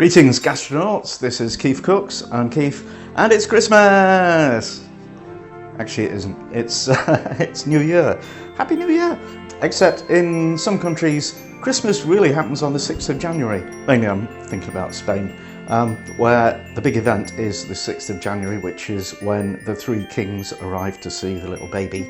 Greetings gastronauts, this is KeefCooks, I'm Keef, and it's Christmas! Actually it isn't, it's New Year. Happy New Year! Except in some countries, Christmas really happens on the 6th of January. Mainly I'm thinking about Spain, where the big event is the 6th of January, which is when the three kings arrive to see the little baby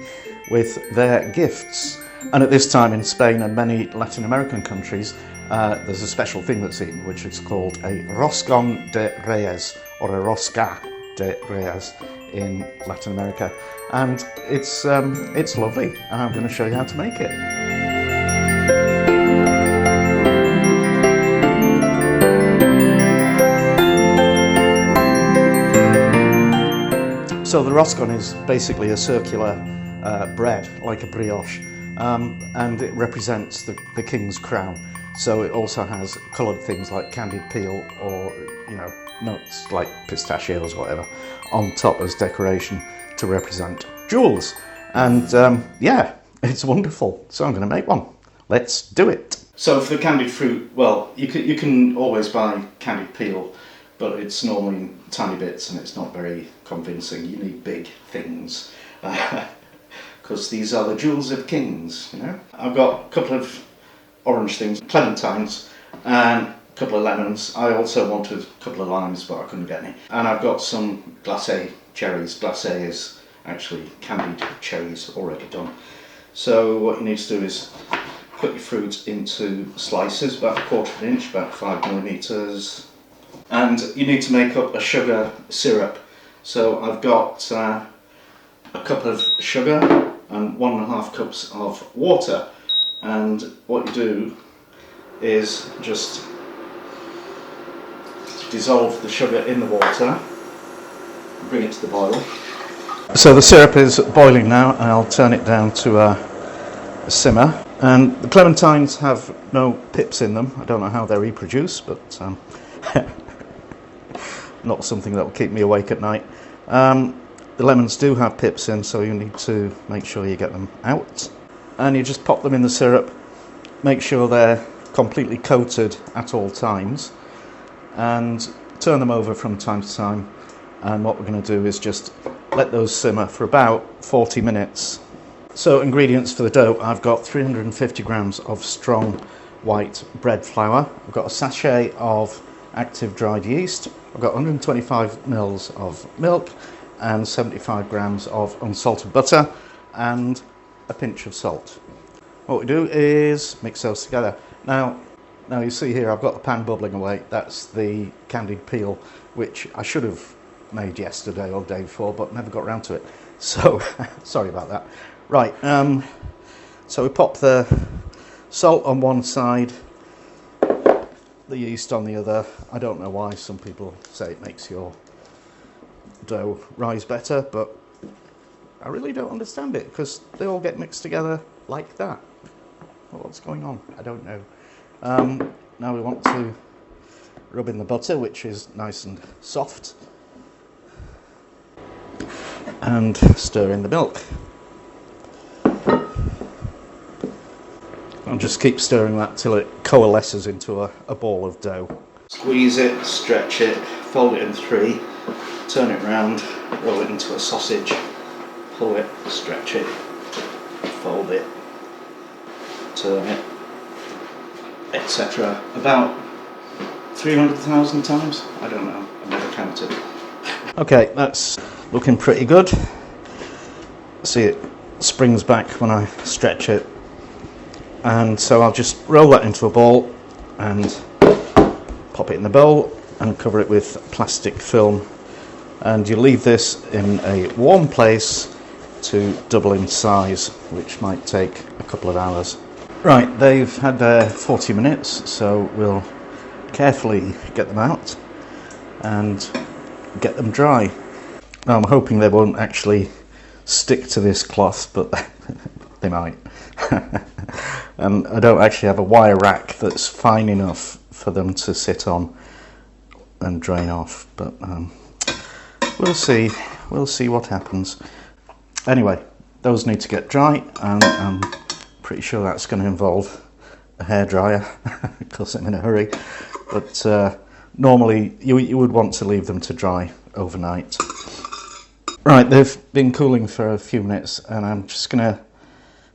with their gifts. And at this time in Spain and many Latin American countries, there's a special thing that's eaten, which is called a Roscón De Reyes, or a Rosca De Reyes in Latin America. And it's lovely, and I'm going to show you how to make it. So the roscón is basically a circular bread, like a brioche, and it represents the king's crown. So it also has coloured things like candied peel or, nuts like pistachios or whatever on top as decoration to represent jewels. And yeah, it's wonderful. So I'm going to make one. Let's do it. So for the candied fruit, well, you can always buy candied peel, but it's normally in tiny bits and it's not very convincing. You need big things because these are the jewels of kings, I've got a couple of orange things, clementines, and a couple of lemons. I also wanted a couple of limes, but I couldn't get any. And I've got some glacé cherries. Glacé is actually candied cherries already done. So what you need to do is put your fruit into slices, about 1/4 inch, about 5mm. And you need to make up a sugar syrup. So I've got a cup of sugar and 1.5 cups of water. And what you do is just dissolve the sugar in the water, bring it to the boil. So the syrup is boiling now, and I'll turn it down to a simmer. And the clementines have no pips in them. I don't know how they reproduce, but not something that will keep me awake at night. The lemons do have pips in, so you need to make sure you get them out. And you just pop them in the syrup, make sure they're completely coated at all times, and turn them over from time to time. And what we're going to do is just let those simmer for about 40 minutes. So ingredients for the dough: I've got 350 grams of strong white bread flour, I've got a sachet of active dried yeast, I've got 125 mils of milk and 75 grams of unsalted butter and a pinch of salt. What we do is mix those together. Now you see here I've got the pan bubbling away. That's the candied peel, which I should have made yesterday or the day before, but never got around to it. So sorry about that. Right, so we pop the salt on one side, the yeast on the other. I don't know why some people say it makes your dough rise better, but I really don't understand it because they all get mixed together like that. Well, what's going on? I don't know. Now we want to rub in the butter, which is nice and soft, and stir in the milk. I'll just keep stirring that till it coalesces into a ball of dough. Squeeze it, stretch it, fold it in three, turn it around, roll it into a sausage. Pull it, stretch it, fold it, turn it, etc. About 300,000 times? I don't know, I've never counted. Okay, that's looking pretty good. See, it springs back when I stretch it. And so I'll just roll that into a ball and pop it in the bowl and cover it with plastic film. And you leave this in a warm place to double in size, which might take a couple of hours. Right, they've had 40 minutes, so we'll carefully get them out and get them dry. Now, I'm hoping they won't actually stick to this cloth, but they might. And I don't actually have a wire rack that's fine enough for them to sit on and drain off, but we'll see what happens. Anyway, those need to get dry, and I'm pretty sure that's going to involve a hairdryer because I'm in a hurry. But normally you would want to leave them to dry overnight. Right, they've been cooling for a few minutes, and I'm just going to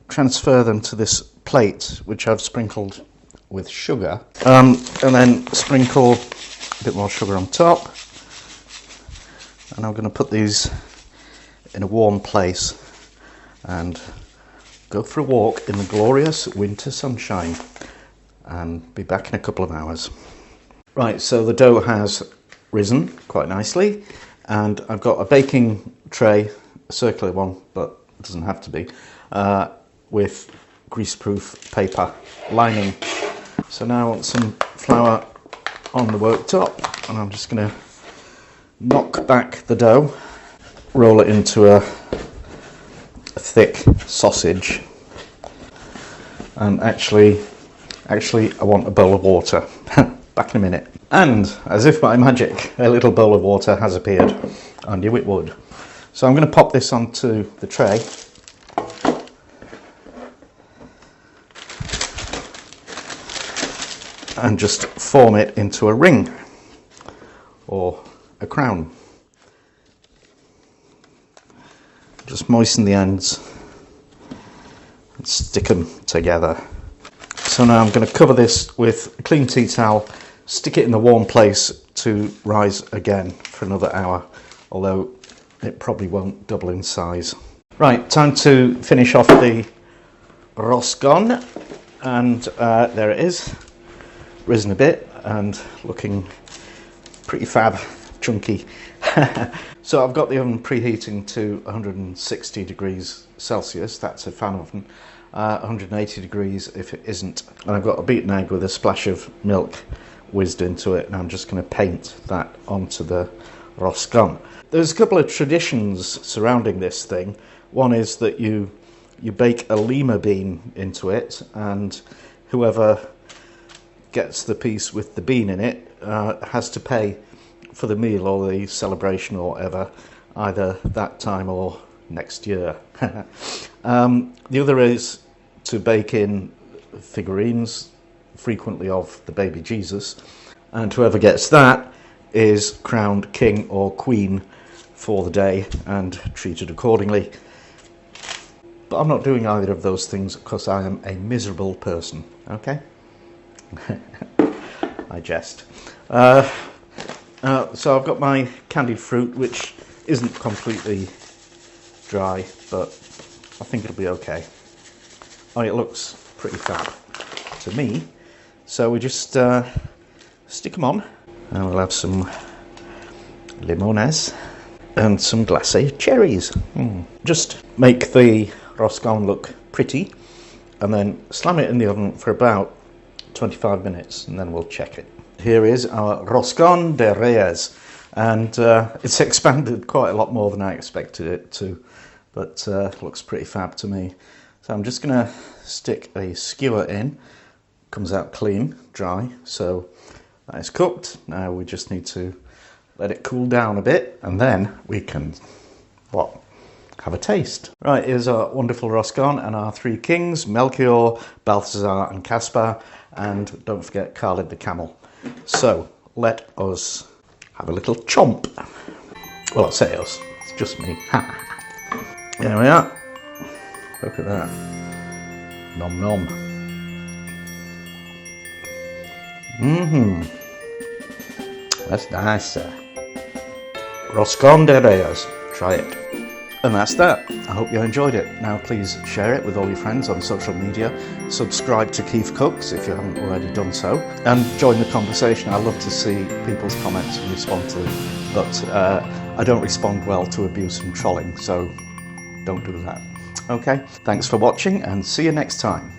transfer them to this plate, which I've sprinkled with sugar, and then sprinkle a bit more sugar on top. And I'm going to put these in a warm place and go for a walk in the glorious winter sunshine, and be back in a couple of hours. Right, so the dough has risen quite nicely, and I've got a baking tray, a circular one, but it doesn't have to be, with greaseproof paper lining. So now I want some flour on the worktop, and I'm just going to knock back the dough, roll it into a thick sausage, and actually I want a bowl of water. Back in a minute. And as if by magic, a little bowl of water has appeared. I knew it would. So I'm going to pop this onto the tray. And just form it into a ring or a crown. Just moisten the ends and stick them together. So now I'm going to cover this with a clean tea towel, stick it in a warm place to rise again for another hour, although it probably won't double in size. Right, time to finish off the Roscón, and there it is, risen a bit and looking pretty fab, chunky. So I've got the oven preheating to 160 degrees Celsius, that's a fan oven. 180 degrees if it isn't. And I've got a beaten egg with a splash of milk whizzed into it, and I'm just going to paint that onto the Roscón. There's a couple of traditions surrounding this thing. One is that you bake a lima bean into it, and whoever gets the piece with the bean in it has to pay for the meal or the celebration or whatever, either that time or next year. The other is to bake in figurines, frequently of the baby Jesus, and whoever gets that is crowned king or queen for the day and treated accordingly. But I'm not doing either of those things because I am a miserable person, okay? I jest. So I've got my candied fruit, which isn't completely dry, but I think it'll be okay. Oh, it looks pretty fab to me. So we just stick them on, and we'll have some limones and some glacé cherries. Just make the Roscón look pretty, and then slam it in the oven for about 25 minutes, and then we'll check it. Here is our Roscón De Reyes, and it's expanded quite a lot more than I expected it to, but looks pretty fab to me. So I'm just going to stick a skewer in. Comes out clean, dry, so that is cooked. Now we just need to let it cool down a bit, and then we can, have a taste. Right, here's our wonderful Roscón and our three kings, Melchior, Balthazar and Caspar, and don't forget Khalid the camel. So let us have a little chomp. Well, I say us, it's just me. There we are. Look at that. Nom nom. That's nice. Roscón De Reyes. Try it. And that's that. I hope you enjoyed it. Now please share it with all your friends on social media. Subscribe to KeefCooks if you haven't already done so. And join the conversation. I love to see people's comments and respond to them. But I don't respond well to abuse and trolling, so don't do that. Okay, thanks for watching and see you next time.